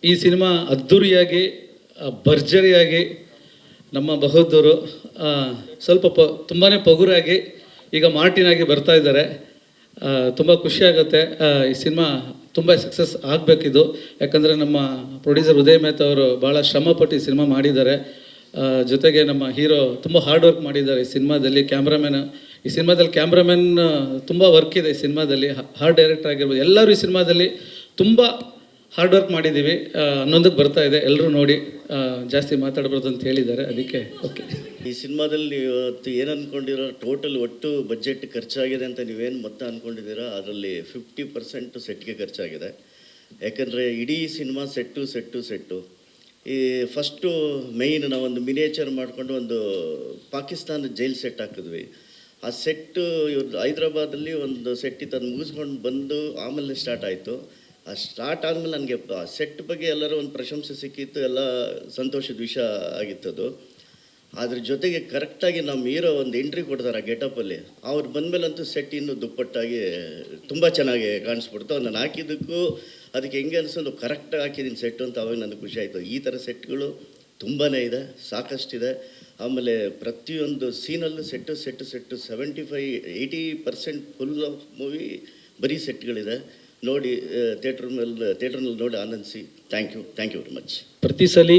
ಈ ಸಿನಿಮಾ ಅದ್ಧೂರಿಯಾಗಿ ಭರ್ಜರಿಯಾಗಿ ನಮ್ಮ ಬಹದ್ದೂರು ಸ್ವಲ್ಪ ತುಂಬಾ ಪಗುರಾಗಿ ಈಗ ಮಾರ್ಟಿನ್ ಆಗಿ ಬರ್ತಾ ಇದ್ದಾರೆ. ತುಂಬ ಖುಷಿಯಾಗುತ್ತೆ. ಈ ಸಿನಿಮಾ ತುಂಬ ಸಕ್ಸಸ್ ಆಗಬೇಕಿದು. ಯಾಕಂದರೆ ನಮ್ಮ ಪ್ರೊಡ್ಯೂಸರ್ ಉದಯ್ ಮೆಹ್ತಾ ಅವರು ಭಾಳ ಶ್ರಮಪಟ್ಟು ಈ ಸಿನಿಮಾ ಮಾಡಿದ್ದಾರೆ. ಜೊತೆಗೆ ನಮ್ಮ ಹೀರೋ ತುಂಬ ಹಾರ್ಡ್ ವರ್ಕ್ ಮಾಡಿದ್ದಾರೆ ಈ ಸಿನಿಮಾದಲ್ಲಿ. ಈ ಸಿನಿಮಾದಲ್ಲಿ ಕ್ಯಾಮ್ರಾಮನ್ ತುಂಬ ವರ್ಕ್ ಇದೆ ಈ ಸಿನಿಮಾದಲ್ಲಿ. ಹಾರ್ಡ್ ಡೈರೆಕ್ಟರ್ ಆಗಿರ್ಬೋದು, ಎಲ್ಲರೂ ಈ ಸಿನಿಮಾದಲ್ಲಿ ತುಂಬ ಹಾರ್ಡ್ ವರ್ಕ್ ಮಾಡಿದ್ದೀವಿ. ಹನ್ನೊಂದಕ್ಕೆ ಬರ್ತಾ ಇದೆ, ಎಲ್ಲರೂ ನೋಡಿ. ಜಾಸ್ತಿ ಮಾತಾಡಬಾರ್ದು ಅಂತ ಹೇಳಿದ್ದಾರೆ, ಅದಕ್ಕೆ ಓಕೆ. ಈ ಸಿನಿಮಾದಲ್ಲಿ ಇವತ್ತು ಏನು ಅಂದ್ಕೊಂಡಿರೋ ಟೋಟಲ್ ಒಟ್ಟು ಬಜೆಟ್ ಖರ್ಚಾಗಿದೆ ಅಂತ ನೀವೇನು ಮೊತ್ತ ಅಂದ್ಕೊಂಡಿದ್ದೀರಾ, ಅದರಲ್ಲಿ 50% ಸೆಟ್ಗೆ ಖರ್ಚಾಗಿದೆ. ಯಾಕಂದರೆ ಇಡೀ ಸಿನಿಮಾ ಸೆಟ್ಟು ಈ ಫಸ್ಟು ಮೇಯ್ನ್ ನಾವೊಂದು ಮಿನಿಯೇಚರ್ ಮಾಡಿಕೊಂಡು ಒಂದು ಪಾಕಿಸ್ತಾನ ಜೈಲ್ ಸೆಟ್ ಹಾಕಿದ್ವಿ. ಆ ಸೆಟ್ಟು ಇವ್ರು ಹೈದ್ರಾಬಾದಲ್ಲಿ ಒಂದು ಸೆಟ್ ತಂದು ಮುಗಿಸ್ಕೊಂಡು ಬಂದು ಆಮೇಲೆ ಸ್ಟಾರ್ಟ್ ಆಯಿತು. ಆ ಸ್ಟಾರ್ಟ್ ಆದಮೇಲೆ ನನಗೆ ಆ ಸೆಟ್ ಬಗ್ಗೆ ಎಲ್ಲರೂ ಒಂದು ಪ್ರಶಂಸೆ ಸಿಕ್ಕಿತ್ತು, ಎಲ್ಲ ಸಂತೋಷದ ವಿಷಯ ಆಗಿತ್ತದು. ಅದ್ರ ಜೊತೆಗೆ ಕರೆಕ್ಟಾಗಿ ನಮ್ಮ ಹೀರೋ ಒಂದು ಎಂಟ್ರಿ ಕೊಡ್ತಾರೆ ಆ ಗೆಟಪ್ಪಲ್ಲಿ. ಅವ್ರು ಬಂದಮೇಲಂತೂ ಸೆಟ್ ಇನ್ನೂ ದುಪ್ಪಟ್ಟಾಗಿ ತುಂಬ ಚೆನ್ನಾಗಿ ಕಾಣಿಸ್ಬಿಡ್ತು. ನಾನು ಹಾಕಿದ್ದಕ್ಕೂ ಅದಕ್ಕೆ ಹೆಂಗೆ ಅನಿಸೋದು, ಕರೆಕ್ಟಾಗಿ ಹಾಕಿದ್ದೀನಿ ಸೆಟ್ಟು ಅಂತ ಅವಾಗ ನನಗೆ ಖುಷಿ ಆಯಿತು. ಈ ಥರ ಸೆಟ್ಗಳು ತುಂಬಾ ಇದೆ, ಸಾಕಷ್ಟಿದೆ. ಆಮೇಲೆ ಪ್ರತಿಯೊಂದು ಸೀನಲ್ಲೂ ಸೆಟ್ಟು 75-80% ಫುಲ್ ಆಫ್ ಮೂವಿ ಬರೀ ಸೆಟ್ಗಳಿದೆ. ನೋಡಿ ಥಿಯೇಟ್ರ್ನಲ್ಲಿ ನೋಡಿ ಆನಂದಿಸಿ. Thank you very much. ಪ್ರತಿ ಸಲ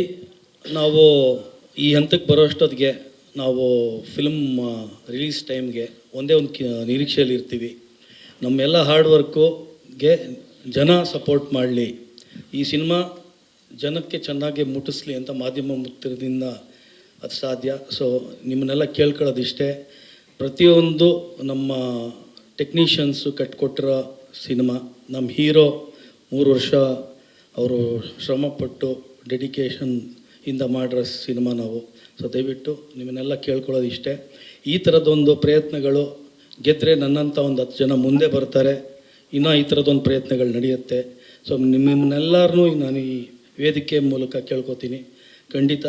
ನಾವು ಈ ಹಂತಕ್ಕೆ ಬರೋಷ್ಟೊತ್ತಿಗೆ ನಾವು ಫಿಲ್ಮ್ ರಿಲೀಸ್ ಟೈಮ್ಗೆ ಒಂದೇ ಒಂದು ನಿರೀಕ್ಷೆಯಲ್ಲಿ ಇರ್ತೀವಿ. ನಮ್ಮೆಲ್ಲ ಹಾರ್ಡ್ ವರ್ಕುಗೆ ಜನ ಸಪೋರ್ಟ್ ಮಾಡಲಿ, ಈ ಸಿನಿಮಾ ಜನಕ್ಕೆ ಚೆನ್ನಾಗಿ ಮುಟ್ಟಿಸ್ಲಿ ಅಂತ ಮಾಧ್ಯಮ ಮುಕ್ತದಿಂದ ಅದು ಸಾಧ್ಯ. ಸೊ ನಿಮ್ಮನ್ನೆಲ್ಲ ಕೇಳ್ಕೊಳ್ಳೋದಿಷ್ಟೇ, ಪ್ರತಿಯೊಂದು ನಮ್ಮ ಟೆಕ್ನಿಷಿಯನ್ಸು ಕಟ್ಕೊಟ್ಟಿರೋ ಸಿನಿಮಾ. ನಮ್ಮ ಹೀರೋ 3 ವರ್ಷ ಅವರು ಶ್ರಮಪಟ್ಟು ಡೆಡಿಕೇಶನ್ ಇಂದ ಮಾಡಿರೋ ಸಿನಿಮಾ ನಾವು. ಸೊ ದಯವಿಟ್ಟು ನಿಮ್ಮನ್ನೆಲ್ಲ ಕೇಳ್ಕೊಳ್ಳೋದು ಇಷ್ಟೇ, ಈ ಥರದ್ದೊಂದು ಪ್ರಯತ್ನಗಳು ಗೆದ್ದರೆ ನನ್ನಂಥ ಒಂದು 10 ಜನ ಮುಂದೆ ಬರ್ತಾರೆ. ಇನ್ನೂ ಈ ಥರದ್ದೊಂದು ಪ್ರಯತ್ನಗಳು ನಡೆಯುತ್ತೆ. ಸೊ ನಿಮ್ಮನ್ನೆಲ್ಲರನ್ನೂ ನಾನು ಈ ವೇದಿಕೆ ಮೂಲಕ ಕೇಳ್ಕೊತೀನಿ, ಖಂಡಿತ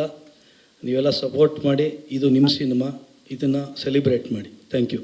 ನೀವೆಲ್ಲ ಸಪೋರ್ಟ್ ಮಾಡಿ. ಇದು ನಿಮ್ಮ ಸಿನಿಮಾ, ಇದನ್ನು ಸೆಲಿಬ್ರೇಟ್ ಮಾಡಿ. Thank you.